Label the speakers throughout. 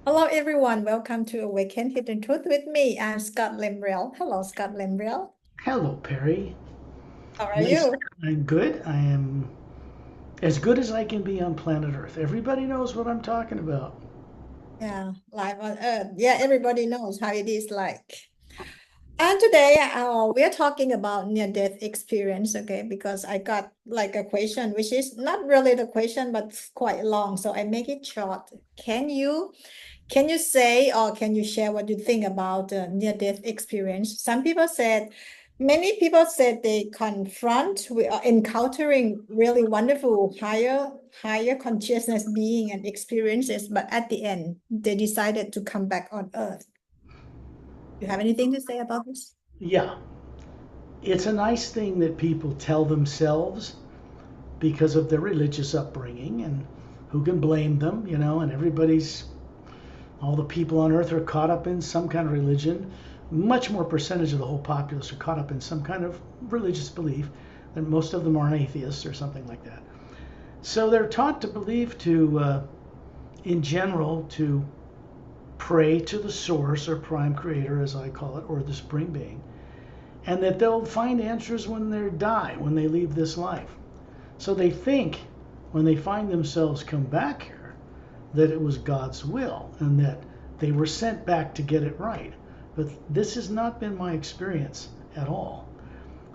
Speaker 1: Hello, everyone. Welcome to Awaken Hidden Truth with me. I'm Scott Lemriel. Hello, Scott Lemriel.
Speaker 2: Hello, Perry.
Speaker 1: How are
Speaker 2: Nice.
Speaker 1: you?
Speaker 2: I'm good. I am as good as I can be on planet Earth. Everybody knows what I'm talking about.
Speaker 1: Yeah, live on Earth. Yeah, everybody knows how it is like. And today, we're talking about near-death experience, okay? Because I got like a question, which is not really the question, but quite long, so I make it short. Can you say or can you share what you think about near-death experience? Many people said they confront encountering really wonderful higher consciousness being and experiences, but at the end they decided to come back on Earth. You have anything to say about this?
Speaker 2: Yeah, it's a nice thing that people tell themselves because of their religious upbringing, and who can blame them, and all the people on Earth are caught up in some kind of religion. Much more percentage of the whole populace are caught up in some kind of religious belief than most of them are atheists or something like that. So they're taught to believe in general, to pray to the source or prime creator, as I call it, or the supreme being, and that they'll find answers when they die, when they leave this life. So they think when they find themselves come back here that it was God's will and that they were sent back to get it right. But this has not been my experience at all.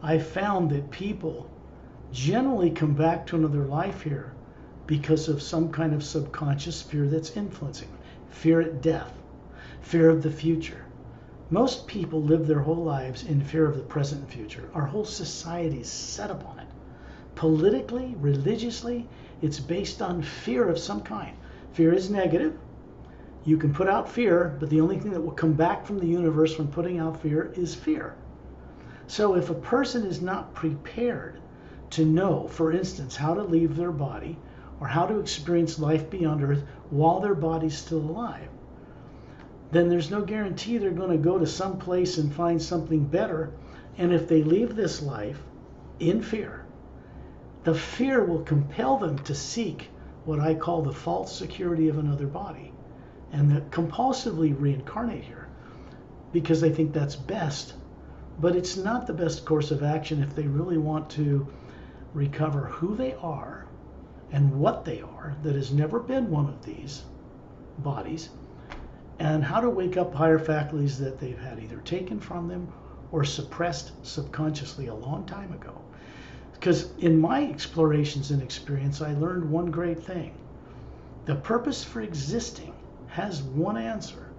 Speaker 2: I found that people generally come back to another life here because of some kind of subconscious fear that's influencing. Fear at death, fear of the future. Most people live their whole lives in fear of the present and future. Our whole society is set upon it. Politically, religiously, it's based on fear of some kind. Fear is negative. You can put out fear, but the only thing that will come back from the universe when putting out fear is fear. So if a person is not prepared to know, for instance, how to leave their body or how to experience life beyond Earth while their body's still alive, then there's no guarantee they're going to go to some place and find something better. And if they leave this life in fear, the fear will compel them to seek what I call the false security of another body and that compulsively reincarnate here because they think that's best. But it's not the best course of action if they really want to recover who they are and what they are that has never been one of these bodies, and how to wake up higher faculties that they've had either taken from them or suppressed subconsciously a long time ago. Because in my explorations and experience, I learned one great thing. The purpose for existing has one answer.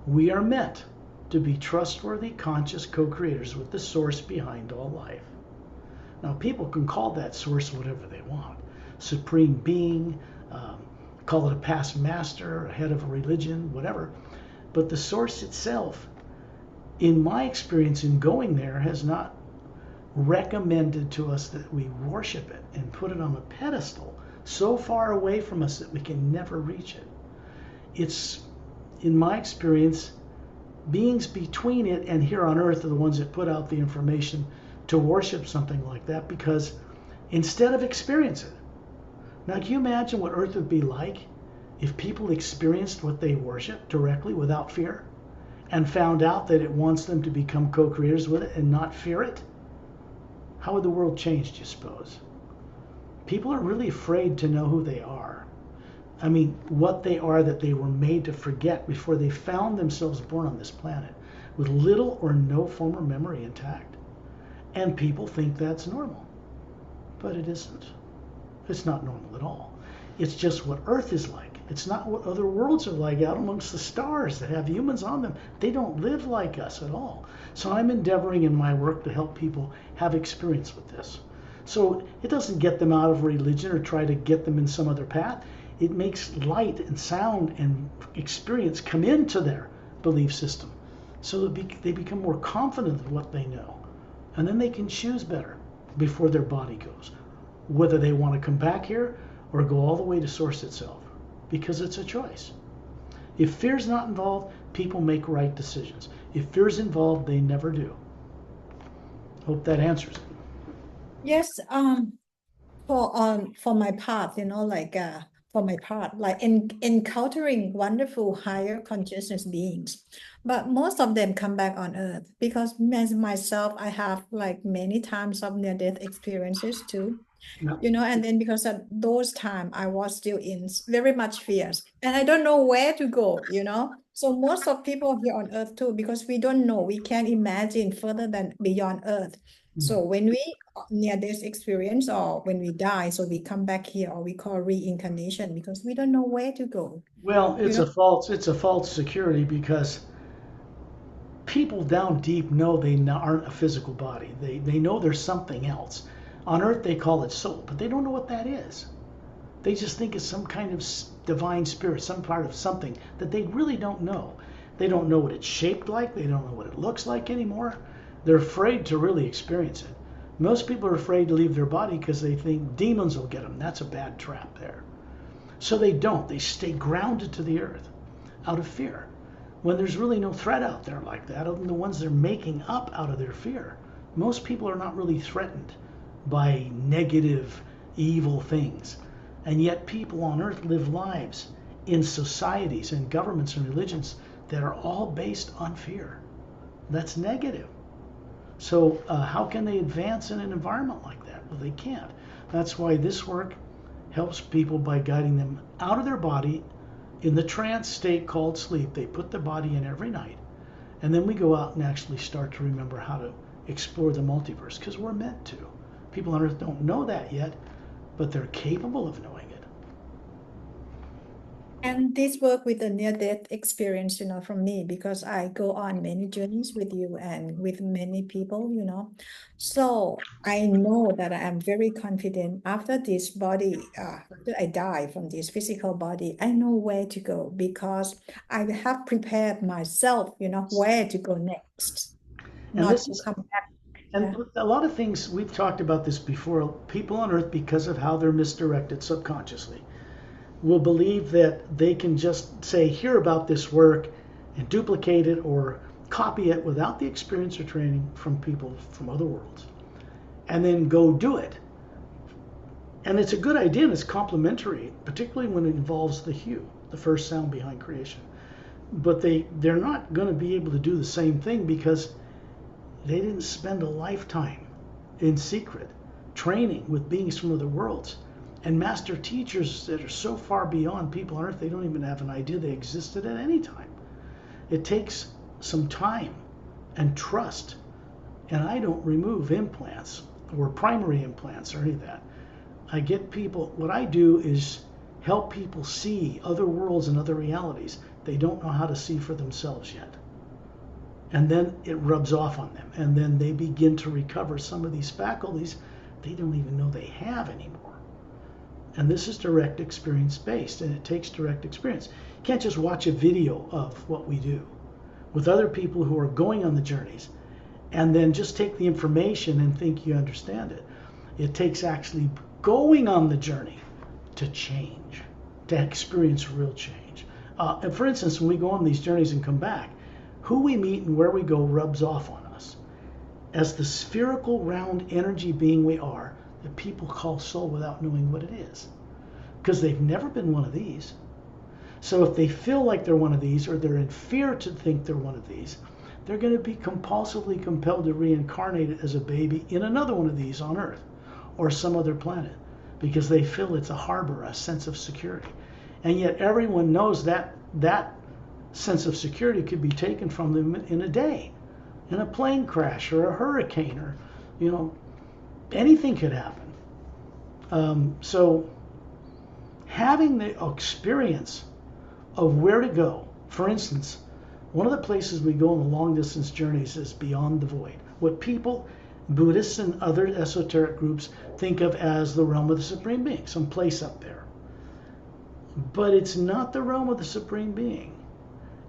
Speaker 2: We are meant to be trustworthy, conscious co-creators with the source behind all life. Now, people can call that source whatever they want. Supreme being, call it a past master, a head of a religion, whatever. But the source itself, in my experience in going there, has not recommended to us that we worship it and put it on a pedestal so far away from us that we can never reach it. It's, in my experience, beings between it and here on Earth are the ones that put out the information to worship something like that, because instead of experience it. Now, can you imagine what Earth would be like if people experienced what they worship directly without fear and found out that it wants them to become co-creators with it and not fear it? How would the world change, do you suppose? People are really afraid to know who they are. I mean, what they are that they were made to forget before they found themselves born on this planet with little or no former memory intact. And people think that's normal. But it isn't. It's not normal at all. It's just what Earth is like. It's not what other worlds are like out amongst the stars that have humans on them. They don't live like us at all. So I'm endeavoring in my work to help people have experience with this. So it doesn't get them out of religion or try to get them in some other path. It makes light and sound and experience come into their belief system so that they become more confident of what they know. And then they can choose better before their body goes, whether they want to come back here or go all the way to source itself, because it's a choice. If fear's not involved, people make right decisions. If fear's involved, they never do. Hope that answers it.
Speaker 1: Yes, for my part, like for my part, like encountering wonderful higher consciousness beings. But most of them come back on earth because as myself, I have like many times of near-death experiences too.
Speaker 2: Yeah.
Speaker 1: And then because at those time I was still in very much fears and I don't know where to go. So most of people here on earth too, because we don't know, we can't imagine further than beyond earth.
Speaker 2: Mhm.
Speaker 1: So when we near this experience or when we die, so we come back here or we call reincarnation because we don't know where to go,
Speaker 2: Well,
Speaker 1: you know.
Speaker 2: it's a false security because people down deep know they aren't a physical body. They know there's something else. On earth they call it soul, but they don't know what that is. They just think it's some kind of divine spirit, some part of something that they really don't know. They don't know what it's shaped like. They don't know what it looks like anymore. They're afraid to really experience it. Most people are afraid to leave their body because they think demons will get them. That's a bad trap there. So they don't. They stay grounded to the earth out of fear when there's really no threat out there like that other than the ones they're making up out of their fear. Most people are not really threatened by negative, evil things. And yet people on earth live lives in societies and governments and religions that are all based on fear. That's negative. So how can they advance in an environment like that? Well, they can't. That's why this work helps people by guiding them out of their body in the trance state called sleep. They put the body in every night. And then we go out and actually start to remember how to explore the multiverse because we're meant to. People on earth don't know that yet, but they're capable of knowing it.
Speaker 1: And this work with the near-death experience, from me, because I go on many journeys with you and with many people. So I know that I am very confident after this body, after I die from this physical body, I know where to go because I have prepared myself, where to go next,
Speaker 2: And
Speaker 1: not
Speaker 2: this
Speaker 1: to
Speaker 2: is
Speaker 1: come back.
Speaker 2: and
Speaker 1: Yeah.
Speaker 2: a lot of things we've talked about this before. People on earth, because of how they're misdirected subconsciously, will believe that they can just say, hear about this work and duplicate it or copy it without the experience or training from people from other worlds, and then go do it. And it's a good idea and it's complementary, particularly when it involves the hue, the first sound behind creation. But they're not going to be able to do the same thing because they didn't spend a lifetime in secret training with beings from other worlds and master teachers that are so far beyond people on earth they don't even have an idea they existed at any time. It takes some time and trust. And I don't remove implants or primary implants or any of that. I get people, what I do is help people see other worlds and other realities they don't know how to see for themselves yet. And then it rubs off on them. And then they begin to recover some of these faculties they don't even know they have anymore. And this is direct experience based, and it takes direct experience. You can't just watch a video of what we do with other people who are going on the journeys and then just take the information and think you understand it. It takes actually going on the journey to change, to experience real change. And for instance, when we go on these journeys and come back, who we meet and where we go rubs off on us. As the spherical, round energy being we are, that people call soul without knowing what it is, because they've never been one of these. So if they feel like they're one of these, or they're in fear to think they're one of these, they're going to be compulsively compelled to reincarnate as a baby in another one of these on Earth or some other planet, because they feel it's a harbor, a sense of security. And yet everyone knows that that sense of security could be taken from them in a day, in a plane crash or a hurricane, or anything could happen. So having the experience of where to go, for instance, one of the places we go on the long distance journeys is beyond the void. What people, Buddhists and other esoteric groups, think of as the realm of the Supreme Being, some place up there. But it's not the realm of the Supreme Being.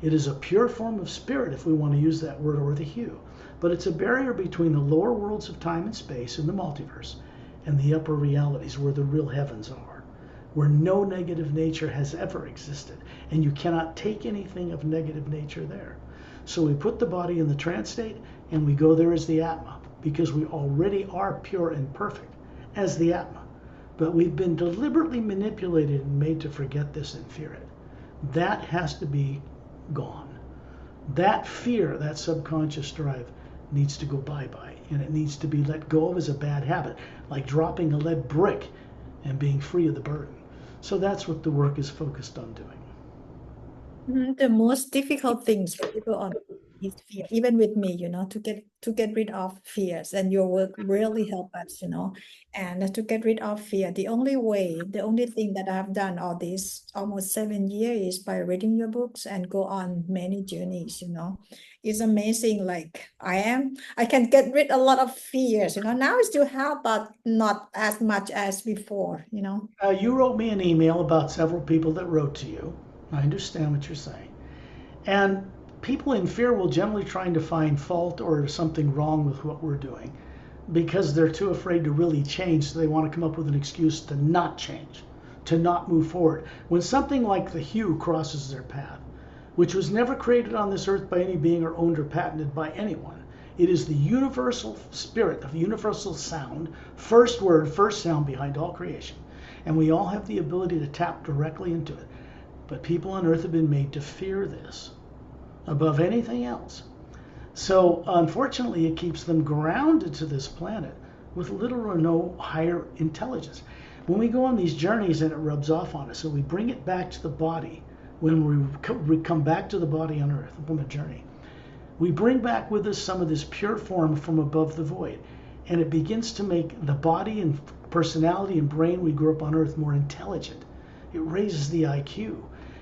Speaker 2: It is a pure form of spirit, if we want to use that word, or the hue. But it's a barrier between the lower worlds of time and space in the multiverse and the upper realities where the real heavens are, where no negative nature has ever existed, and you cannot take anything of negative nature there. So we put the body in the trance state and we go there as the Atma, because we already are pure and perfect as the Atma. But we've been deliberately manipulated and made to forget this and fear it. That has to be gone. That fear, that subconscious drive, needs to go bye-bye, and it needs to be let go of as a bad habit, like dropping a lead brick and being free of the burden. So that's what the work is focused on doing.
Speaker 1: The most difficult things for people on is fear, even with me, to get rid of fears, and your work really help us, and to get rid of fear. The only way, the only thing that I've done all this almost 7 years is by reading your books and go on many journeys. It's amazing. Like I can get rid a lot of fears. Now I still have, but not as much as before.
Speaker 2: You wrote me an email about several people that wrote to you. I understand what you're saying. And people in fear will generally trying to find fault or something wrong with what we're doing because they're too afraid to really change. So they want to come up with an excuse to not change, to not move forward. When something like the hue crosses their path, which was never created on this earth by any being or owned or patented by anyone, it is the universal spirit, the universal sound, first word, first sound behind all creation. And we all have the ability to tap directly into it. But people on earth have been made to fear this above anything else. So unfortunately, it keeps them grounded to this planet with little or no higher intelligence. When we go on these journeys and it rubs off on us, so we bring it back to the body. When we come back to the body on earth from a journey, we bring back with us some of this pure form from above the void. And it begins to make the body and personality and brain we grew up on earth more intelligent. It raises the IQ.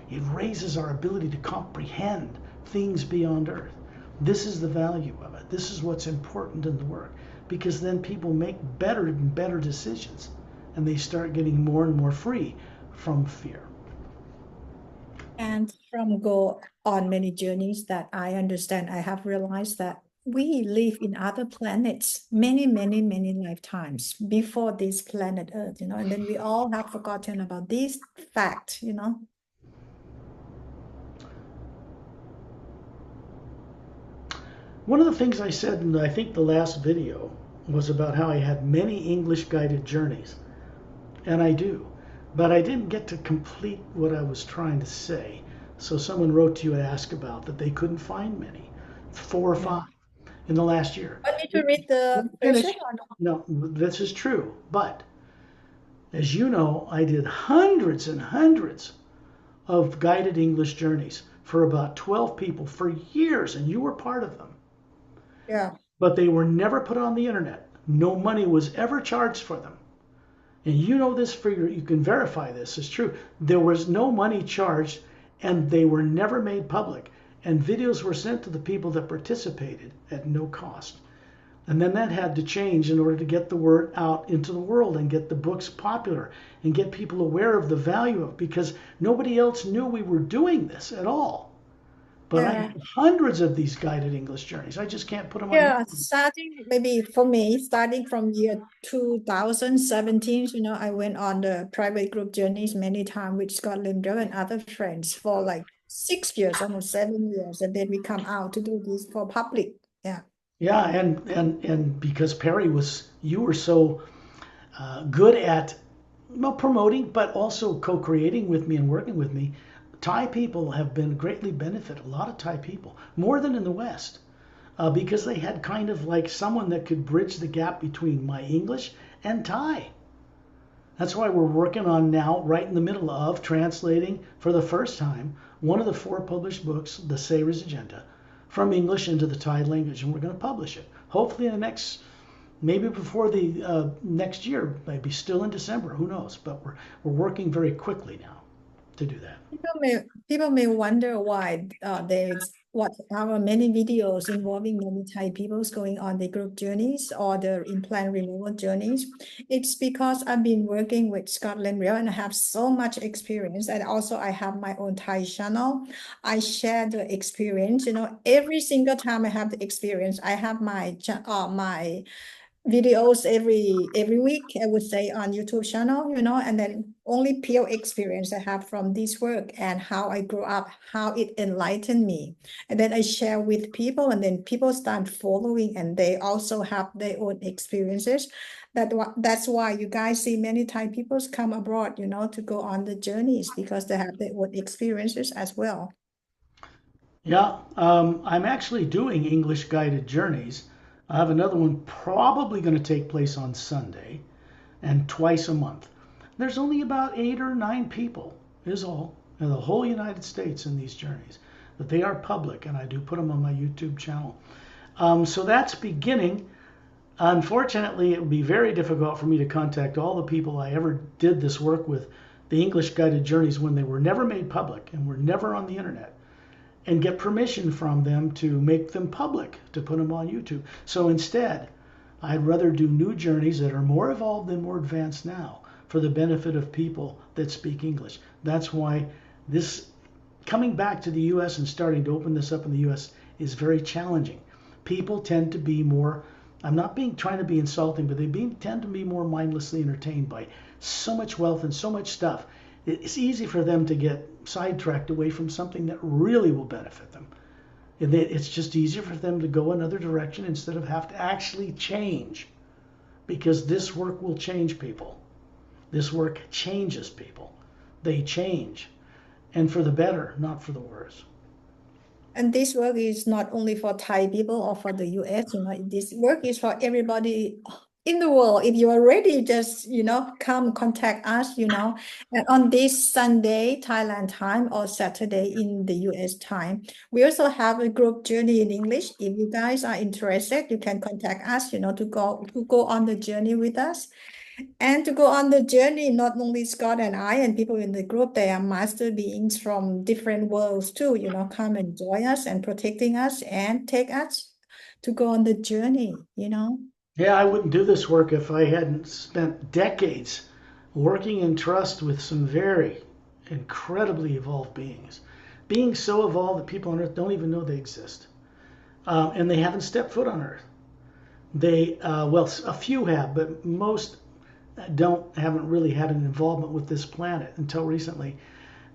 Speaker 2: It raises our ability to comprehend things beyond earth. This is the value of it. This is what's important in the work, because then people make better and better decisions and they start getting more and more free from fear.
Speaker 1: And from go on many journeys that I understand, I have realized that we live in other planets many, many, many lifetimes before this planet Earth, and then we all have forgotten about this fact.
Speaker 2: One of the things I said in I think the last video was about how I had many English guided journeys. And I do. But I didn't get to complete what I was trying to say. So someone wrote to you and asked about that they couldn't find many, 4 or 5 in the last year.
Speaker 1: Want me to read the
Speaker 2: Finish.
Speaker 1: question or not?
Speaker 2: No, this is true. But as you know, I did hundreds and hundreds of guided English journeys for about 12 people for years, and you were part of them.
Speaker 1: Yeah.
Speaker 2: But they were never put on the internet. No money was ever charged for them. And you know this for you can verify this is true. There was no money charged and they were never made public. And videos were sent to the people that participated at no cost. And then that had to change in order to get the word out into the world and get the books popular and get people aware of the value of it, because nobody else knew we were doing this at all. But I
Speaker 1: Yeah.
Speaker 2: have hundreds of these guided English journeys. I just can't put them on.
Speaker 1: Yeah, maybe for me, starting from year 2017, I went on the private group journeys many times with Scott Lemriel and other friends for like 6 years, almost 7 years, and then we come out to do this for public. Yeah.
Speaker 2: Yeah, and because Pari you were so good at promoting, but also co-creating with me and working with me. Thai people have been greatly benefited. A lot of Thai people, more than in the West, because they had kind of like someone that could bridge the gap between my English and Thai. That's why we're working on now, right in the middle of translating for the first time one of the 4 published books, The Savior's Agenda, from English into the Thai language, and we're going to publish it. Hopefully in the next, maybe before the next year, maybe still in December, who knows? But we're working very quickly now to do that.
Speaker 1: People may wonder why there's our many videos involving many Thai peoples going on the group journeys or the implant removal journeys. It's because I've been working with Scott Lemriel and I have so much experience. And also I have my own Thai channel. I share the experience, every single time I have the experience, I have my videos every week, I would say, on YouTube channel, and then only pure experience I have from this work and how I grew up, how it enlightened me. And then I share with people, and then people start following, and they also have their own experiences. That's why you guys see many Thai peoples come abroad, to go on the journeys because they have their own experiences as well.
Speaker 2: Yeah, I'm actually doing English guided journeys. I have another one probably going to take place on Sunday and twice a month. There's only about 8 or 9 people, is all, in the whole United States in these journeys. But they are public, and I do put them on my YouTube channel. So that's beginning. Unfortunately, it would be very difficult for me to contact all the people I ever did this work with, the English guided journeys, when they were never made public and were never on the internet, and get permission from them to make them public, to put them on YouTube. So instead, I'd rather do new journeys that are more evolved and more advanced now for the benefit of people that speak English. That's why this coming back to the US and starting to open this up in the US is very challenging. People tend to be more, I'm not being trying to be insulting, but tend to be more mindlessly entertained by so much wealth and so much stuff. It's easy for them to get sidetracked away from something that really will benefit them. And it's just easier for them to go another direction instead of have to actually change, because this work will change people. This work changes people. They change, and for the better, not for the worse.
Speaker 1: And this work is not only for Thai people or for the US, this work is for everybody in the world. If you are ready, just, come contact us, And on this Sunday, Thailand time, or Saturday in the US time. We also have a group journey in English. If you guys are interested, you can contact us, to go on the journey with us. And to go on the journey, not only Scott and I and people in the group, they are master beings from different worlds too, come and join us and protecting us and take us to go on the journey.
Speaker 2: Yeah, I wouldn't do this work if I hadn't spent decades working in trust with some very incredibly evolved beings. Beings so evolved that people on Earth don't even know they exist. And they haven't stepped foot on Earth. Well, a few have, but most haven't really had an involvement with this planet until recently,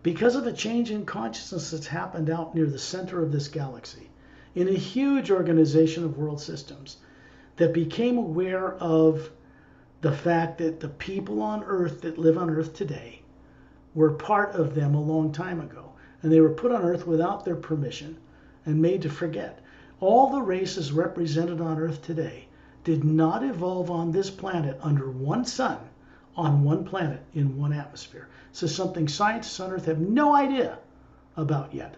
Speaker 2: because of a change in consciousness that's happened out near the center of this galaxy, in a huge organization of world systems that became aware of the fact that the people on Earth that live on Earth today were part of them a long time ago, and they were put on Earth without their permission and made to forget. All the races represented on Earth today did not evolve on this planet under one sun, on one planet, in one atmosphere. So something scientists on Earth have no idea about yet.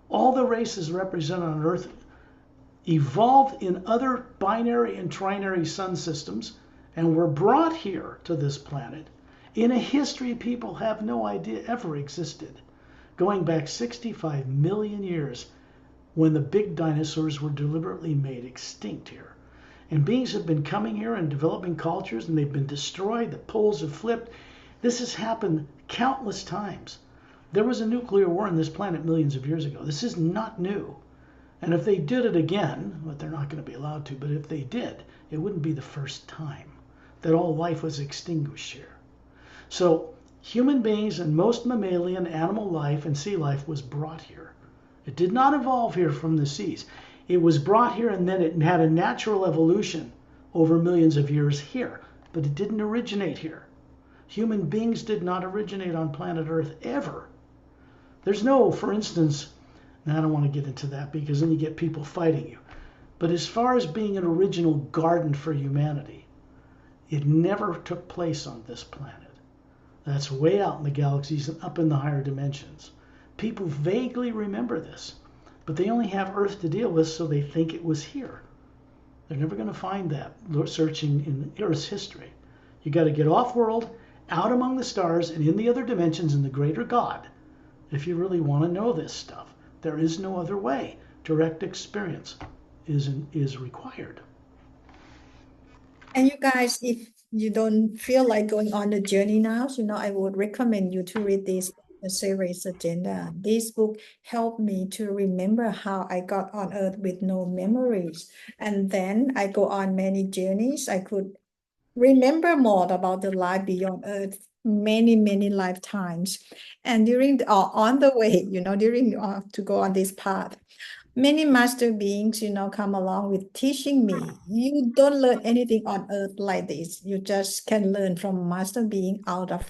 Speaker 2: All the races represented on Earth evolved in other binary and trinary sun systems and were brought here to this planet in a history people have no idea ever existed, going back 65 million years, when the big dinosaurs were deliberately made extinct here. And beings have been coming here and developing cultures, and they've been destroyed. The poles have flipped. This has happened countless times. There was a nuclear war on this planet millions of years ago. This is not new. And if they did it again, but they're not going to be allowed to, but if they did, it wouldn't be the first time that all life was extinguished here. So human beings and most mammalian animal life and sea life was brought here. It did not evolve here from the seas. It was brought here, and then it had a natural evolution over millions of years here, but it didn't originate here. Human beings did not originate on planet Earth ever. There's no, for instance, and I don't want to get into that because then you get people fighting you. But as far as being an original garden for humanity, it never took place on this planet. That's way out in the galaxies and up in the higher dimensions. People vaguely remember this, but they only have Earth to deal with, so they think it was here. They're never going to find that searching in Earth's history. You got to get off-world, out among the stars, and in the other dimensions in the greater God, if you really want to know this stuff. There is no other way. Direct experience is required.
Speaker 1: And you guys, if you don't feel like going on the journey now, I would recommend you to read this the series agenda. This book helped me to remember how I got on Earth with no memories. And then I go on many journeys. I could remember more about the life beyond Earth many, many lifetimes. And on the way, during to go on this path, many master beings, come along with teaching me. You don't learn anything on earth like this. You just can learn from master being out of,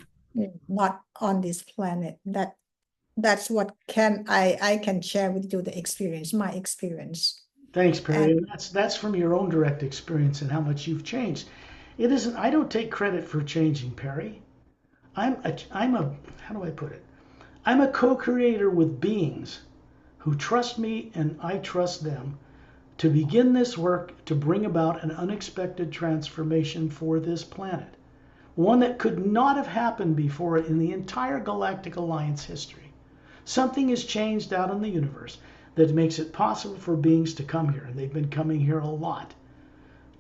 Speaker 1: not on this planet. That's what can I can share with you the experience, my experience.
Speaker 2: Thanks,
Speaker 1: And
Speaker 2: Perry. And that's from your own direct experience and how much you've changed. It isn't. I don't take credit for changing, Perry. I'm a. How do I put it? I'm a co-creator with beings who trust me and I trust them to begin this work to bring about an unexpected transformation for this planet. One that could not have happened before in the entire Galactic Alliance history. Something has changed out in the universe that makes it possible for beings to come here, and they've been coming here a lot,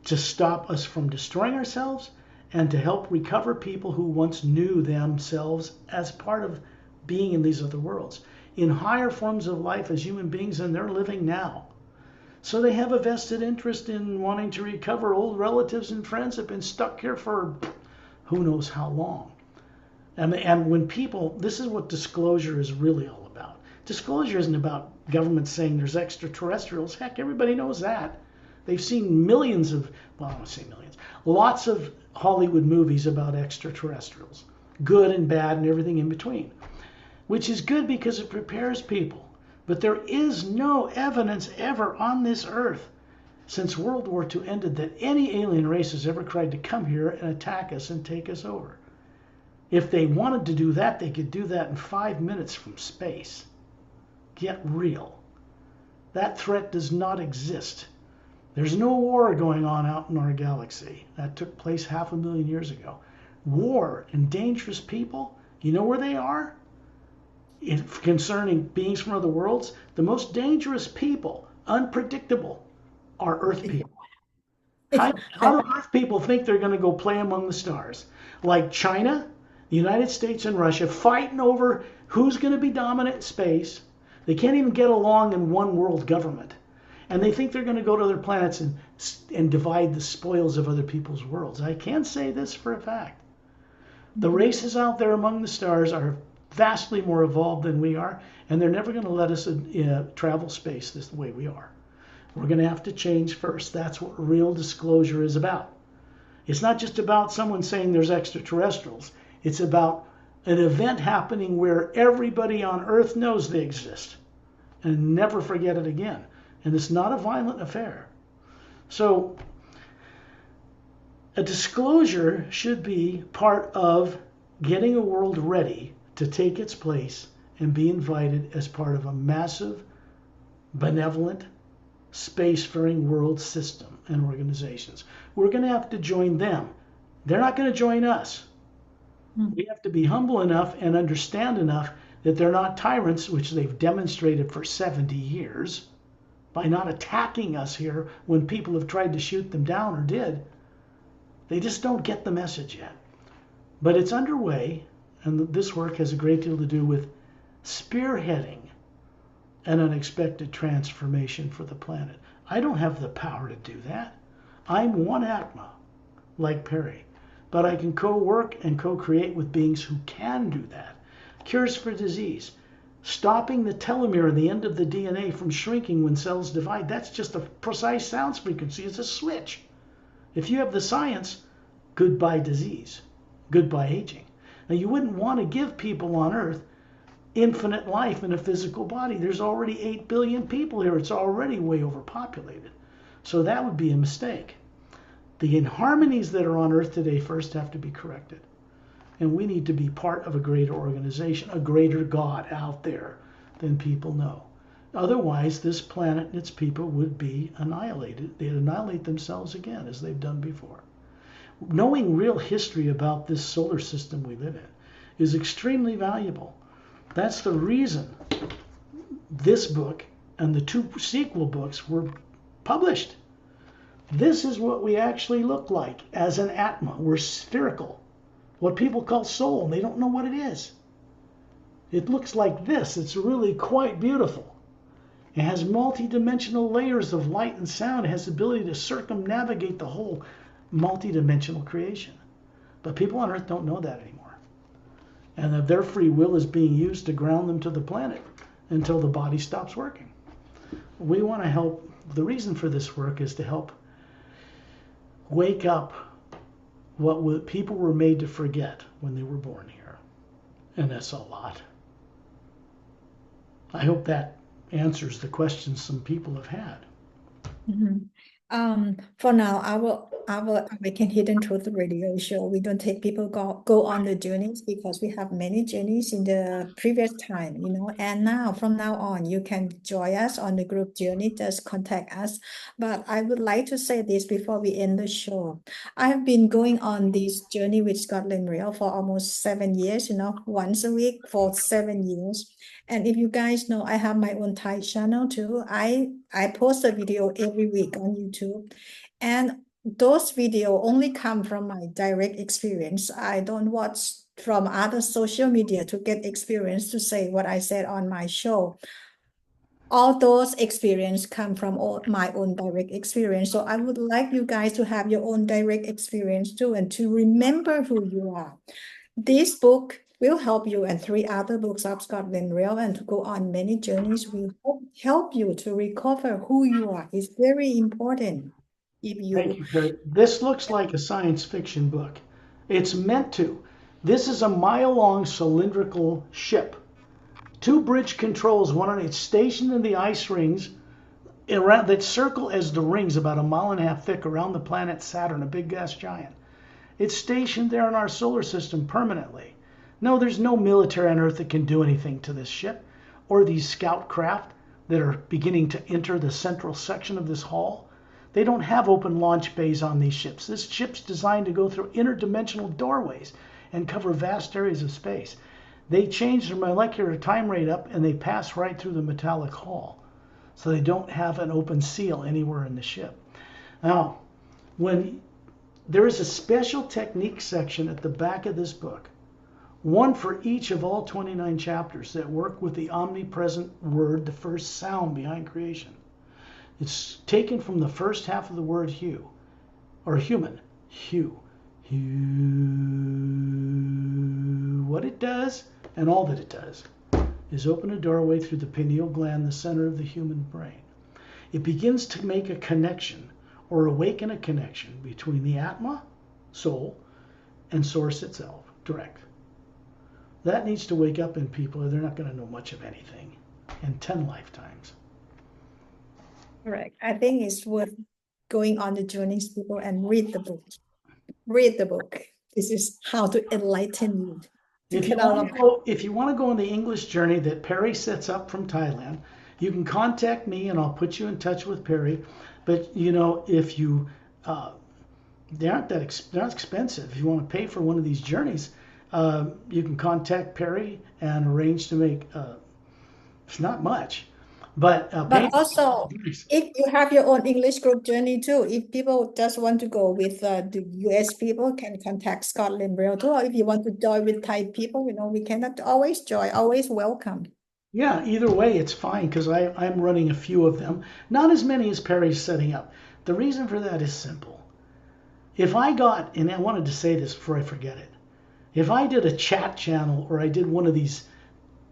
Speaker 2: to stop us from destroying ourselves and to help recover people who once knew themselves as part of being in these other worlds, in higher forms of life as human beings, and they're living now. So they have a vested interest in wanting to recover old relatives and friends that have been stuck here for who knows how long. And when people, this is what disclosure is really all about. Disclosure isn't about governments saying there's extraterrestrials. Heck, everybody knows that. They've seen millions of, well, I don't say millions, lots of Hollywood movies about extraterrestrials, good and bad and everything in between, which is good because it prepares people. But there is no evidence ever on this earth since World War II ended that any alien race has ever tried to come here and attack us and take us over. If they wanted to do that, they could do that in 5 minutes from space. Get real. That threat does not exist. There's no war going on out in our galaxy. That took place 500,000 years ago. War and dangerous people, you know where they are? Concerning beings from other worlds, the most dangerous people, unpredictable, are Earth people. How,
Speaker 1: I,
Speaker 2: how do Earth people think they're going to go play among the stars? Like China, the United States, and Russia fighting over who's going to be dominant in space. They can't even get along in one world government. And they think they're going to go to other planets and divide the spoils of other people's worlds. I can say this for a fact. The races out there among the stars are vastly more evolved than we are, and they're never going to let us travel space the way we are. We're going to have to change first. That's what real disclosure is about. It's not just about someone saying there's extraterrestrials. It's about an event happening where everybody on Earth knows they exist and never forget it again. And it's not a violent affair. So a disclosure should be part of getting a world ready to take its place and be invited as part of a massive, benevolent, spacefaring world system and organizations. We're going to have to join them. They're not going to join us. We have to be humble enough and understand enough that they're not tyrants, which they've demonstrated for 70 years by not attacking us here when people have tried to shoot them down or did. They just don't get the message yet. But it's underway, and this work has a great deal to do with spearheading an unexpected transformation for the planet. I don't have the power to do that. I'm one Atma, like Pari, but I can co-work and co-create with beings who can do that. Cures for disease, stopping the telomere at the end of the DNA from shrinking when cells divide. That's just a precise sound frequency. It's a switch. If you have the science, goodbye disease, goodbye aging. Now, you wouldn't want to give people on Earth infinite life in a physical body. There's already 8 billion people here. It's already way overpopulated. So that would be a mistake. The inharmonies that are on Earth today first have to be corrected. And we need to be part of a greater organization, a greater God out there than people know. Otherwise, this planet and its people would be annihilated. They'd annihilate themselves again, as they've done before. Knowing real history about this solar system we live in is extremely valuable. That's the reason this book and the 2 sequel books were published. This is what we actually look like as an Atma. We're spherical. What people call soul, and they don't know what it is. It looks like this. It's really quite beautiful. It has multi-dimensional layers of light and sound. It has the ability to circumnavigate the whole multi-dimensional creation. But people on Earth don't know that anymore. And that their free will is being used to ground them to the planet until the body stops working. We want to help. The reason for this work is to help wake up what people were made to forget when they were born here. And that's a lot. I hope that answers the questions some people have had.
Speaker 1: Mhm. For now, our Awaken Hidden Truth radio show, we don't take people go on the journeys because we have many journeys in the previous time, you know. And now, from now on, you can join us on the group journey. Just contact us. But I would like to say this before we end the show. I have been going on this journey with Scott Lemriel for almost 7 years, you know, once a week for 7 years. And if you guys know, I have my own Thai channel too. I post a video every week on YouTube, and those video only come from my direct experience. I don't watch from other social media to get experience to say what I said on my show. All those experience come from my own direct experience. So I would like you guys to have your own direct experience too, and to remember who you are. This book will help you, and three other books of Scott Lemriel, and to go on many journeys will help you to recover who you are. It's very important. If
Speaker 2: Thank
Speaker 1: you
Speaker 2: you, Perry. This looks like a science fiction book. It's meant to. This is a mile-long cylindrical ship. Two bridge controls, one on each, stationed in the ice rings around that circle as the rings about a mile and a half thick around the planet Saturn, a big gas giant. It's stationed there in our solar system permanently. No, there's no military on Earth that can do anything to this ship or these scout craft that are beginning to enter the central section of this hall. They don't have open launch bays on these ships. This ship's designed to go through interdimensional doorways and cover vast areas of space. They change their molecular time rate up and they pass right through the metallic hull. So they don't have an open seal anywhere in the ship. Now, when there is a special technique section at the back of this book, one for each of all 29 chapters that work with the omnipresent word, the first sound behind creation. It's taken from the first half of the word hue, or human, hue. Hue. What it does, and all that it does, is open a doorway through the pineal gland, the center of the human brain. It begins to make a connection, or awaken a connection, between the Atma, soul, and Source itself, direct. That needs to wake up in people, or they're not going to know much of anything in 10 lifetimes.
Speaker 1: correct. I think it's worth going on the journeys, people, and read the book. Read the book. This is how to enlighten you to
Speaker 2: If you
Speaker 1: get out
Speaker 2: want
Speaker 1: of.
Speaker 2: to go, if you want to go on the English journey that Pari sets up from Thailand, you can contact me and I'll put you in touch with Pari. But you know, if you they aren't they're not expensive. If you want to pay for one of these journeys, you can contact Pari and arrange to make. It's not much, but
Speaker 1: But
Speaker 2: pay.
Speaker 1: also, if you have your own English group journey too, if people just want to go with the US people, can contact Scott Lemriel too. Or if you want to join with Thai people, you know, we cannot always join, always welcome.
Speaker 2: Yeah, either way, it's fine because I'm running a few of them. Not as many as Perry's setting up. The reason for that is simple. If I got, and I wanted to say this before I forget it, if I did a chat channel or I did one of these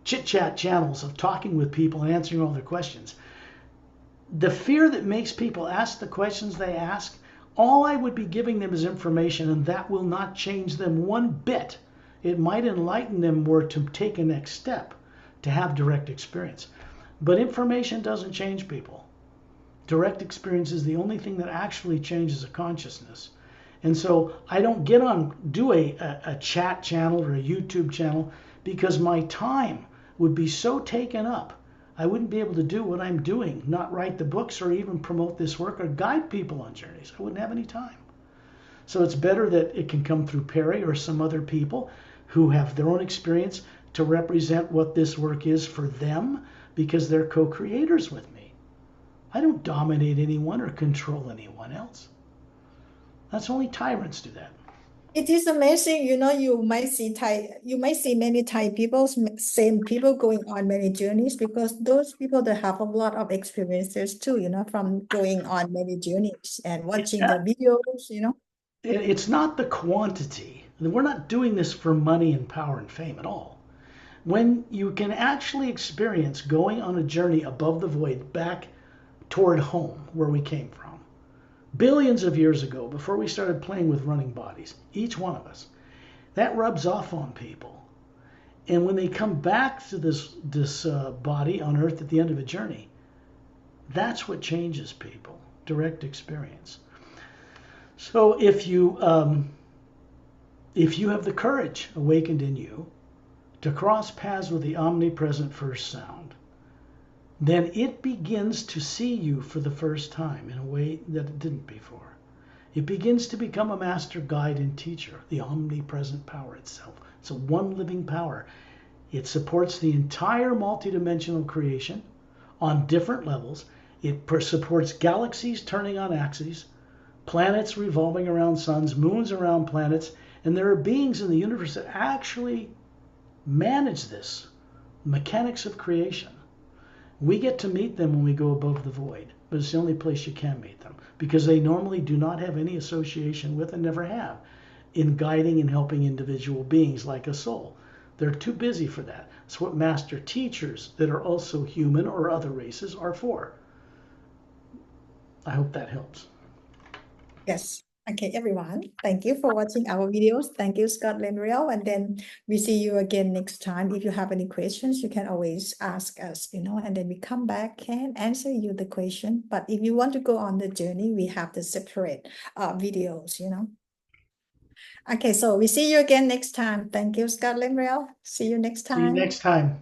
Speaker 2: chit chat channels of talking with people and answering all their questions, the fear that makes people ask the questions they ask, all I would be giving them is information, and that will not change them one bit. It might enlighten them more to take a next step, to have direct experience. But information doesn't change people. Direct experience is the only thing that actually changes a consciousness. And so I don't do a chat channel or a YouTube channel because my time would be so taken up. I wouldn't be able to do what I'm doing, not write the books or even promote this work or guide people on journeys. I wouldn't have any time. So it's better that it can come through Pari or some other people who have their own experience to represent what this work is for them because they're co-creators with me. I don't dominate anyone or control anyone else. That's only tyrants do that.
Speaker 1: It is amazing, you might see many Thai people, same people going on many journeys because those people that have a lot of experiences too, from going on many journeys and watching the videos.
Speaker 2: It's not the quantity. We're not doing this for money and power and fame at all. When you can actually experience going on a journey above the void back toward home where we came from, billions of years ago, before we started playing with running bodies, each one of us, that rubs off on people. And when they come back to this body on Earth at the end of a journey, that's what changes people. Direct experience. So if you have the courage awakened in you to cross paths with the omnipresent first sound, then it begins to see you for the first time in a way that it didn't before. It begins to become a master guide and teacher, the omnipresent power itself. It's a one living power. It supports the entire multidimensional creation on different levels. It supports galaxies turning on axes, planets revolving around suns, moons around planets, and there are beings in the universe that actually manage this mechanics of creation. We get to meet them when we go above the void, but it's the only place you can meet them because they normally do not have any association with and never have in guiding and helping individual beings like a soul. They're too busy for that. It's what master teachers that are also human or other races are for. I hope that helps.
Speaker 1: Yes. Okay, everyone. Thank you for watching our videos. Thank you, Scott Lemriel. And then we see you again next time. If you have any questions, you can always ask us, and then we come back and answer you the question. But if you want to go on the journey, we have the separate videos. Okay, so we see you again next time. Thank you, Scott Lemriel. See you next
Speaker 2: See you
Speaker 1: time.
Speaker 2: next time.